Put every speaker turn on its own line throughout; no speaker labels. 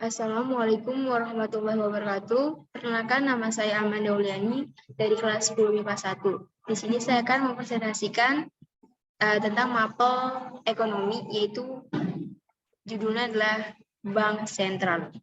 Assalamualaikum warahmatullahi wabarakatuh. Perkenalkan, nama saya Amanda Uliani dari kelas 10 MIPA 1. Di sini saya akan mempresentasikan tentang mapel ekonomi, yaitu judulnya adalah Bank Sentral.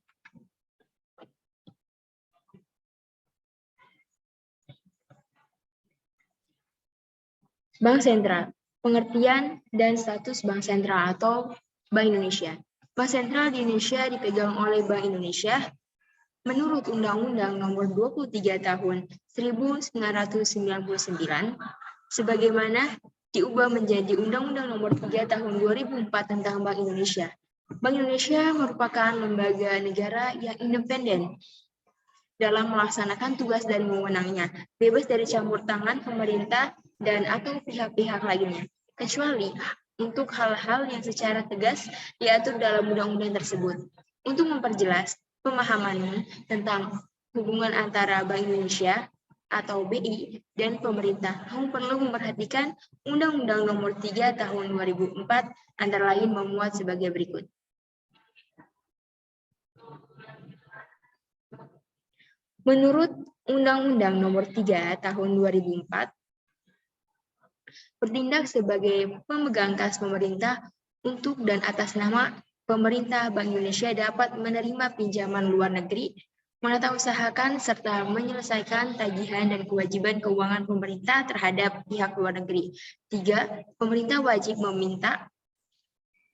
Bank Sentral, pengertian dan status Bank Sentral atau Bank Indonesia. Bank Sentral di Indonesia dipegang oleh Bank Indonesia menurut Undang-Undang Nomor 23 Tahun 1999, sebagaimana diubah menjadi Undang-Undang Nomor 3 Tahun 2004 tentang Bank Indonesia. Bank Indonesia merupakan lembaga negara yang independen dalam melaksanakan tugas dan wewenangnya, bebas dari campur tangan pemerintah dan atau pihak-pihak lainnya, kecuali untuk hal-hal yang secara tegas diatur dalam undang-undang tersebut. Untuk memperjelas pemahaman tentang hubungan antara Bank Indonesia atau BI dan pemerintah, kamu perlu memperhatikan Undang-Undang Nomor 3 Tahun 2004 antara lain memuat sebagai berikut. Menurut Undang-Undang Nomor 3 Tahun 2004, bertindak sebagai pemegang kas pemerintah untuk dan atas nama pemerintah, Bank Indonesia dapat menerima pinjaman luar negeri, menatausahakan serta menyelesaikan tagihan dan kewajiban keuangan pemerintah terhadap pihak luar negeri. 3. Pemerintah wajib meminta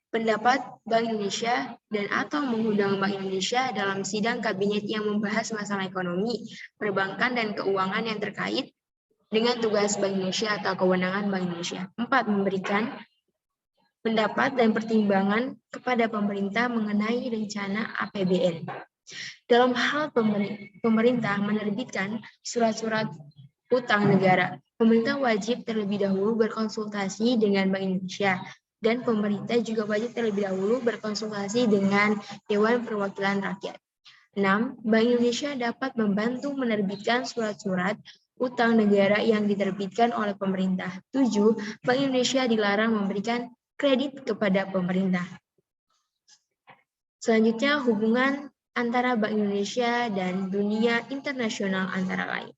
pendapat Bank Indonesia dan atau mengundang Bank Indonesia dalam sidang kabinet yang membahas masalah ekonomi, perbankan, dan keuangan yang terkait dengan tugas Bank Indonesia atau kewenangan Bank Indonesia. 4. Memberikan pendapat dan pertimbangan kepada pemerintah mengenai rencana APBN. Dalam hal pemerintah menerbitkan surat-surat utang negara, pemerintah wajib terlebih dahulu berkonsultasi dengan Bank Indonesia, dan pemerintah juga wajib terlebih dahulu berkonsultasi dengan Dewan Perwakilan Rakyat. 6. Bank Indonesia dapat membantu menerbitkan surat-surat utang negara yang diterbitkan oleh pemerintah. 7. Bank Indonesia dilarang memberikan kredit kepada pemerintah. Selanjutnya, hubungan antara Bank Indonesia dan dunia internasional antara lain.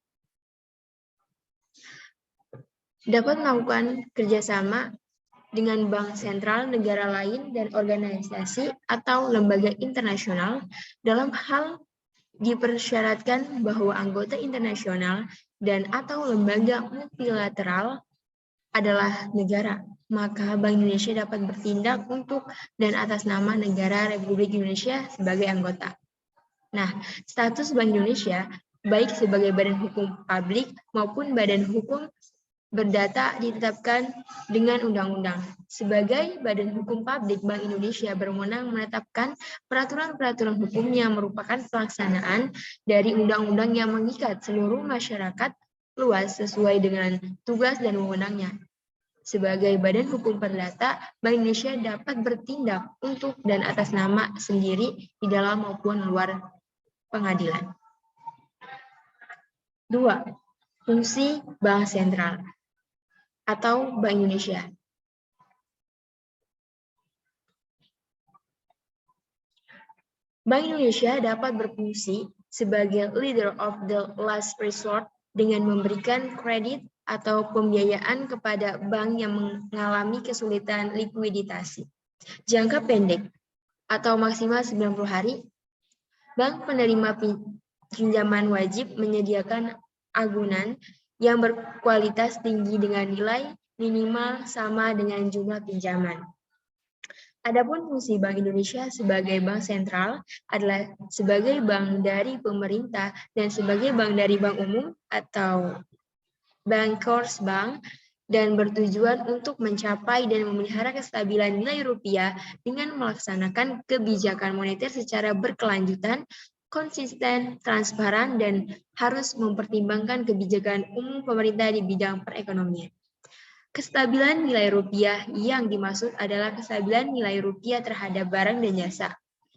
Dapat melakukan kerjasama dengan bank sentral negara lain dan organisasi atau lembaga internasional dalam hal dipersyaratkan bahwa anggota internasional dan atau lembaga multilateral adalah negara, maka Bank Indonesia dapat bertindak untuk dan atas nama negara Republik Indonesia sebagai anggota. Nah, status Bank Indonesia baik sebagai badan hukum publik maupun badan hukum berdata ditetapkan dengan undang-undang. Sebagai badan hukum publik, Bank Indonesia berwenang menetapkan peraturan-peraturan hukum yang merupakan pelaksanaan dari undang-undang yang mengikat seluruh masyarakat luas sesuai dengan tugas dan wewenangnya. Sebagai badan hukum perdata, Bank Indonesia dapat bertindak untuk dan atas nama sendiri di dalam maupun luar pengadilan. 2. Fungsi Bank Sentral atau Bank Indonesia. Bank Indonesia dapat berfungsi sebagai leader of the last resort dengan memberikan kredit atau pembiayaan kepada bank yang mengalami kesulitan likuiditas jangka pendek atau maksimal 90 hari. Bank penerima pinjaman wajib menyediakan agunan yang berkualitas tinggi dengan nilai minimal sama dengan jumlah pinjaman. Adapun fungsi Bank Indonesia sebagai bank sentral adalah sebagai bank dari pemerintah dan sebagai bank dari bank umum atau Bankers Bank, dan bertujuan untuk mencapai dan memelihara kestabilan nilai rupiah dengan melaksanakan kebijakan moneter secara berkelanjutan, konsisten, transparan, dan harus mempertimbangkan kebijakan umum pemerintah di bidang perekonomian. Kestabilan nilai rupiah yang dimaksud adalah kestabilan nilai rupiah terhadap barang dan jasa,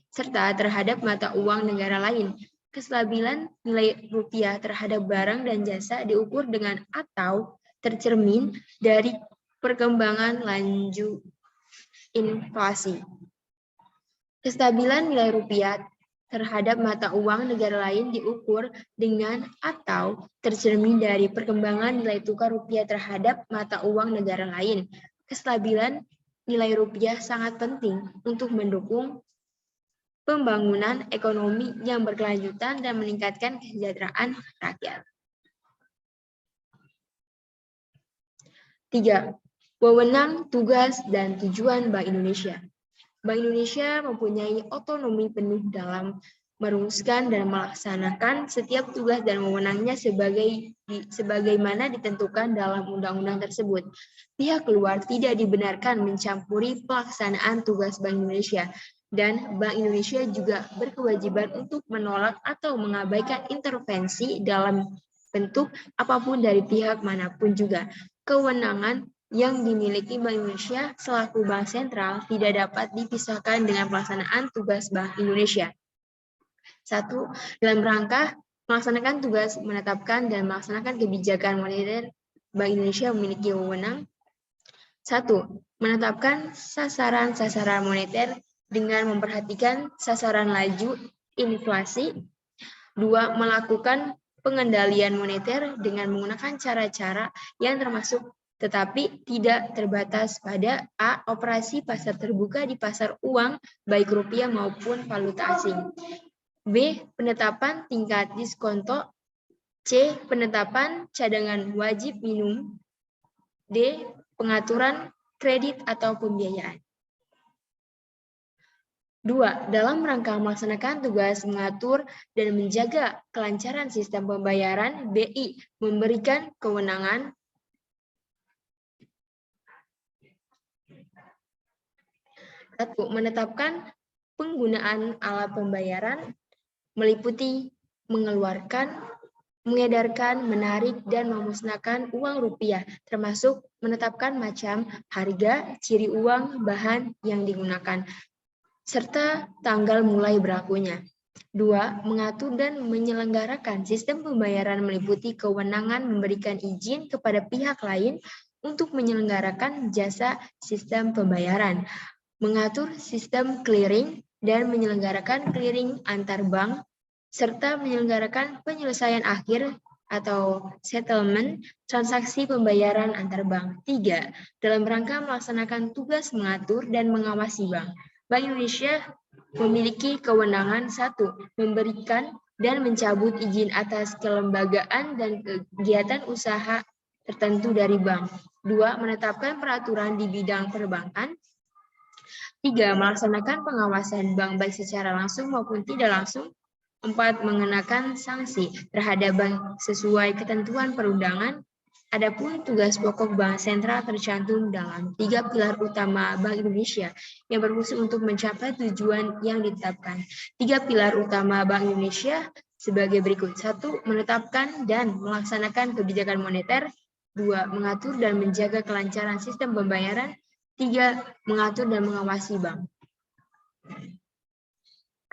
serta terhadap mata uang negara lain. Kestabilan nilai rupiah terhadap barang dan jasa diukur dengan atau tercermin dari perkembangan laju inflasi. Kestabilan nilai rupiah terhadap mata uang negara lain diukur dengan atau tercermin dari perkembangan nilai tukar rupiah terhadap mata uang negara lain. Kestabilan nilai rupiah sangat penting untuk mendukung pembangunan ekonomi yang berkelanjutan dan meningkatkan kesejahteraan rakyat. 3. Wewenang, tugas, dan tujuan Bank Indonesia. Bank Indonesia mempunyai otonomi penuh dalam merumuskan dan melaksanakan setiap tugas dan wewenangnya sebagaimana ditentukan dalam undang-undang tersebut. Pihak luar tidak dibenarkan mencampuri pelaksanaan tugas Bank Indonesia, dan Bank Indonesia juga berkewajiban untuk menolak atau mengabaikan intervensi dalam bentuk apapun dari pihak manapun juga. Kewenangan yang dimiliki Bank Indonesia selaku Bank Sentral tidak dapat dipisahkan dengan pelaksanaan tugas Bank Indonesia. 1. Dalam rangka melaksanakan tugas menetapkan dan melaksanakan kebijakan moneter, Bank Indonesia memiliki wewenang 1. Menetapkan sasaran-sasaran moneter dengan memperhatikan sasaran laju inflasi. 2. Melakukan pengendalian moneter dengan menggunakan cara-cara yang termasuk tetapi tidak terbatas pada A. Operasi pasar terbuka di pasar uang, baik rupiah maupun valuta asing. B. Penetapan tingkat diskonto. C. Penetapan cadangan wajib minimum. D. Pengaturan kredit atau pembiayaan. 2. Dalam rangka melaksanakan tugas mengatur dan menjaga kelancaran sistem pembayaran, BI memberikan kewenangan 1. Menetapkan penggunaan alat pembayaran meliputi mengeluarkan, mengedarkan, menarik, dan memusnahkan uang rupiah, termasuk menetapkan macam, harga, ciri uang, bahan yang digunakan, serta tanggal mulai berlakunya. 2. Mengatur dan menyelenggarakan sistem pembayaran meliputi kewenangan memberikan izin kepada pihak lain untuk menyelenggarakan jasa sistem pembayaran, mengatur sistem clearing dan menyelenggarakan clearing antar bank, serta menyelenggarakan penyelesaian akhir atau settlement transaksi pembayaran antar bank. 3. Dalam rangka melaksanakan tugas mengatur dan mengawasi bank, Bank Indonesia memiliki kewenangan 1. Memberikan dan mencabut izin atas kelembagaan dan kegiatan usaha tertentu dari bank. 2. Menetapkan peraturan di bidang perbankan. 3. Melaksanakan pengawasan bank baik secara langsung maupun tidak langsung. 4. Mengenakan sanksi terhadap bank sesuai ketentuan perundangan. Adapun tugas pokok Bank Sentral tercantum dalam 3 pilar utama Bank Indonesia yang berfungsi untuk mencapai tujuan yang ditetapkan. 3 pilar utama Bank Indonesia sebagai berikut. 1. Menetapkan dan melaksanakan kebijakan moneter. 2. Mengatur dan menjaga kelancaran sistem pembayaran. 3. Mengatur dan mengawasi bank.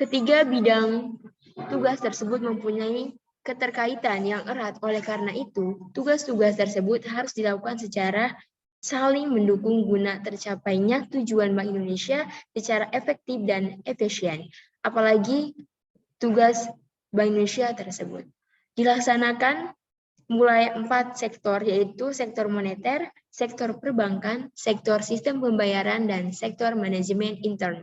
Ketiga bidang tugas tersebut mempunyai keterkaitan yang erat. Oleh karena itu, tugas-tugas tersebut harus dilakukan secara saling mendukung guna tercapainya tujuan Bank Indonesia secara efektif dan efisien. Apalagi tugas Bank Indonesia tersebut dilaksanakan mulai 4 sektor, yaitu sektor moneter, sektor perbankan, sektor sistem pembayaran, dan sektor manajemen intern.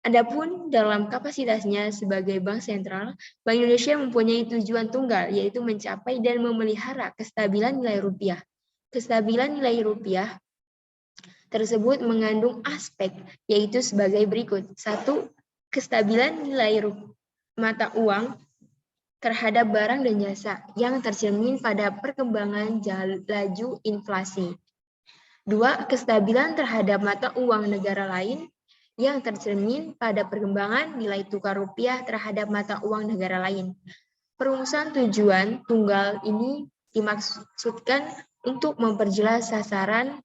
Adapun dalam kapasitasnya sebagai Bank Sentral, Bank Indonesia mempunyai tujuan tunggal, yaitu mencapai dan memelihara kestabilan nilai rupiah. Kestabilan nilai rupiah tersebut mengandung aspek, yaitu sebagai berikut. 1. Kestabilan nilai mata uang terhadap barang dan jasa yang tercermin pada perkembangan laju inflasi. 2. Kestabilan terhadap mata uang negara lain yang tercermin pada perkembangan nilai tukar rupiah terhadap mata uang negara lain. Perumusan tujuan tunggal ini dimaksudkan untuk memperjelas sasaran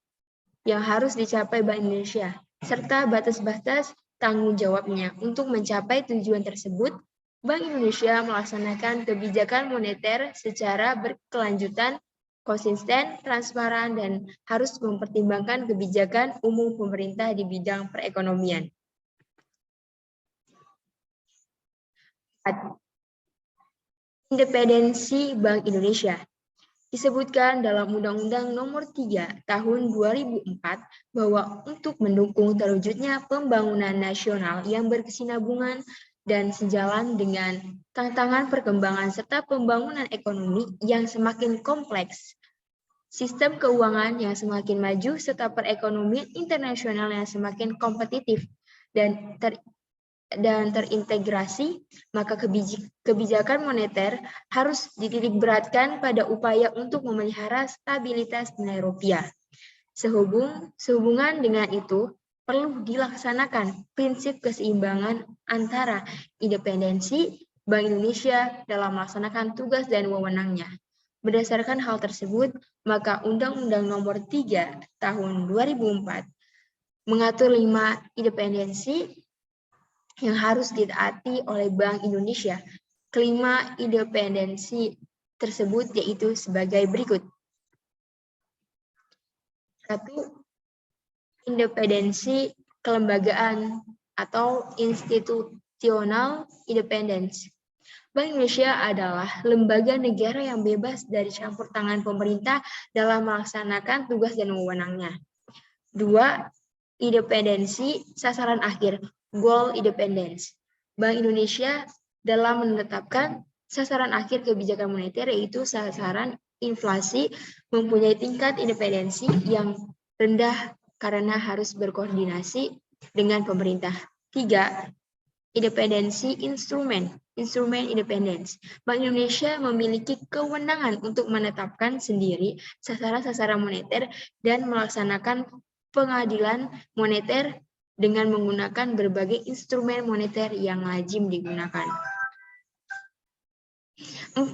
yang harus dicapai Bank Indonesia, serta batas-batas tanggung jawabnya. Untuk mencapai tujuan tersebut, Bank Indonesia melaksanakan kebijakan moneter secara berkelanjutan, konsisten, transparan, dan harus mempertimbangkan kebijakan umum pemerintah di bidang perekonomian. Independensi Bank Indonesia. Disebutkan dalam Undang-Undang Nomor 3 Tahun 2004 bahwa untuk mendukung terwujudnya pembangunan nasional yang berkesinambungan dan sejalan dengan tantangan perkembangan serta pembangunan ekonomi yang semakin kompleks, sistem keuangan yang semakin maju serta perekonomian internasional yang semakin kompetitif dan terintegrasi, maka kebijakan moneter harus dititik beratkan pada upaya untuk memelihara stabilitas nilai rupiah. Sehubungan dengan itu, perlu dilaksanakan prinsip keseimbangan antara independensi Bank Indonesia dalam melaksanakan tugas dan wewenangnya. Berdasarkan hal tersebut, maka Undang-Undang Nomor 3 Tahun 2004 mengatur 5 independensi yang harus ditaati oleh Bank Indonesia. Kelima independensi tersebut yaitu sebagai berikut. 1. Independensi kelembagaan atau institutional independence. Bank Indonesia adalah lembaga negara yang bebas dari campur tangan pemerintah dalam melaksanakan tugas dan wewenangnya. 2. Independensi sasaran akhir, goal independence. Bank Indonesia dalam menetapkan sasaran akhir kebijakan moneter yaitu sasaran inflasi mempunyai tingkat independensi yang rendah karena harus berkoordinasi dengan pemerintah. 3. Independensi instrumen independence. Bank Indonesia memiliki kewenangan untuk menetapkan sendiri sasaran-sasaran moneter dan melaksanakan pengadilan moneter dengan menggunakan berbagai instrumen moneter yang lazim digunakan. 4.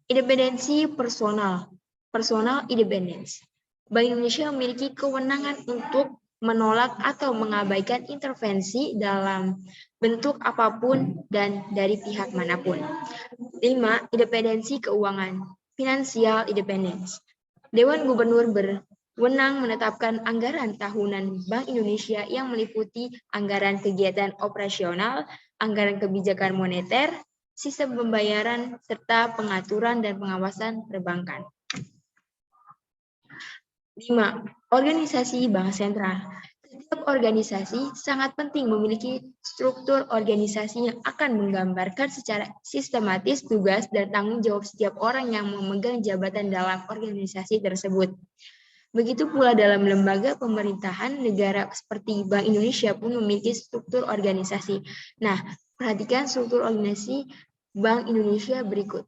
Independensi personal independence. Bank Indonesia memiliki kewenangan untuk menolak atau mengabaikan intervensi dalam bentuk apapun dan dari pihak manapun. 5. Independensi keuangan, financial independence. Dewan Gubernur berwenang menetapkan anggaran tahunan Bank Indonesia yang meliputi anggaran kegiatan operasional, anggaran kebijakan moneter, sistem pembayaran, serta pengaturan dan pengawasan perbankan. 5. Organisasi Bank Sentral. Setiap organisasi sangat penting memiliki struktur organisasi yang akan menggambarkan secara sistematis tugas dan tanggung jawab setiap orang yang memegang jabatan dalam organisasi tersebut. Begitu pula dalam lembaga pemerintahan negara seperti Bank Indonesia pun memiliki struktur organisasi. Nah, perhatikan struktur organisasi Bank Indonesia berikut.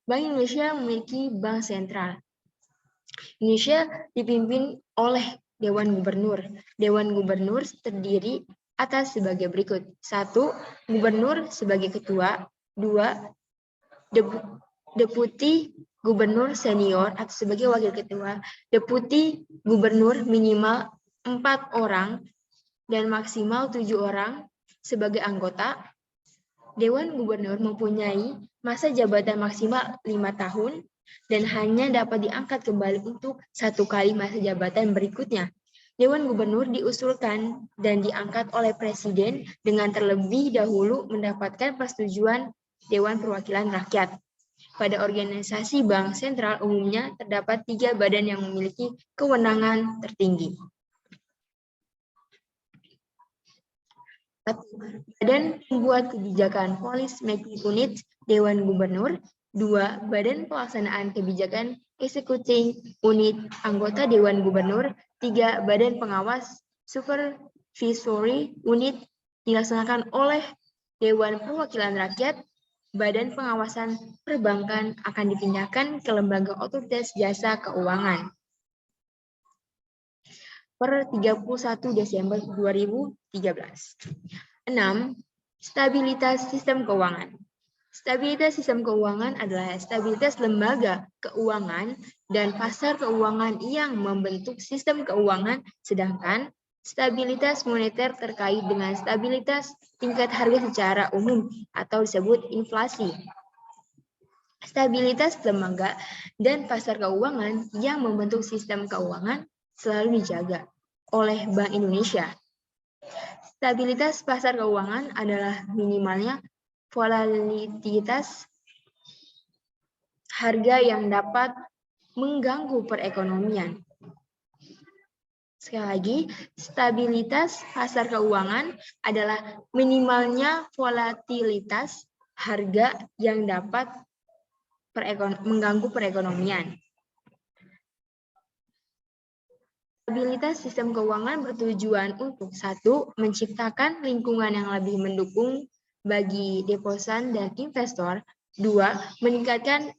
Bank Indonesia memiliki Bank Sentral. Indonesia dipimpin oleh Dewan Gubernur. Dewan Gubernur terdiri atas sebagai berikut. 1. Gubernur sebagai ketua. 2. Deputi Gubernur senior atau sebagai wakil ketua. Deputi Gubernur minimal 4 orang dan maksimal 7 orang sebagai anggota. Dewan Gubernur mempunyai masa jabatan maksimal 5 tahun dan hanya dapat diangkat kembali untuk 1 kali masa jabatan berikutnya. Dewan Gubernur diusulkan dan diangkat oleh Presiden dengan terlebih dahulu mendapatkan persetujuan Dewan Perwakilan Rakyat. Pada organisasi Bank Sentral umumnya terdapat 3 badan yang memiliki kewenangan tertinggi. 1. Badan Pembuat Kebijakan Policy Making Unit Dewan Gubernur. 2. Badan Pelaksanaan Kebijakan Executing Unit anggota Dewan Gubernur. 3. Badan Pengawas Supervisory Unit dilaksanakan oleh Dewan Perwakilan Rakyat. Badan Pengawasan Perbankan akan dipindahkan ke Lembaga Otoritas Jasa Keuangan. Per 31 Desember 2013. 6. Stabilitas sistem keuangan. Stabilitas sistem keuangan adalah stabilitas lembaga keuangan dan pasar keuangan yang membentuk sistem keuangan, sedangkan stabilitas moneter terkait dengan stabilitas tingkat harga secara umum atau disebut inflasi. Stabilitas lembaga dan pasar keuangan yang membentuk sistem keuangan selalu dijaga oleh Bank Indonesia. Stabilitas pasar keuangan adalah minimalnya volatilitas harga yang dapat mengganggu perekonomian. Sekali lagi, stabilitas pasar keuangan adalah minimalnya volatilitas harga yang dapat mengganggu perekonomian. Stabilitas sistem keuangan bertujuan untuk 1. Menciptakan lingkungan yang lebih mendukung bagi deposan dan investor. 2. Meningkatkan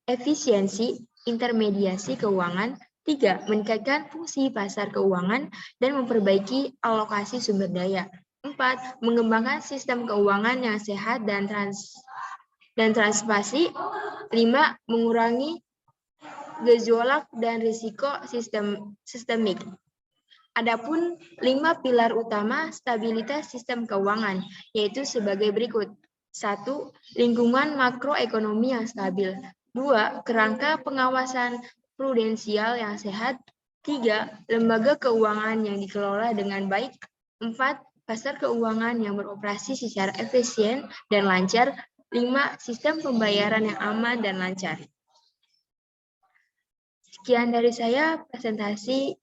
efisiensi intermediasi keuangan. 3. Meningkatkan fungsi pasar keuangan dan memperbaiki alokasi sumber daya. 4. Mengembangkan sistem keuangan yang sehat dan transparansi. 5. Mengurangi gejolak dan risiko sistemik. Adapun 5 pilar utama stabilitas sistem keuangan, yaitu sebagai berikut. 1. Lingkungan makroekonomi yang stabil. 2. Kerangka pengawasan prudensial yang sehat. 3. Lembaga keuangan yang dikelola dengan baik. 4. Pasar keuangan yang beroperasi secara efisien dan lancar. 5. Sistem pembayaran yang aman dan lancar. Sekian dari saya presentasi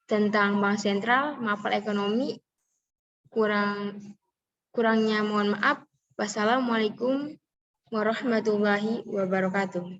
tentang Bank Sentral, mapel ekonomi. Kurangnya mohon maaf. Wassalamualaikum warahmatullahi wabarakatuh.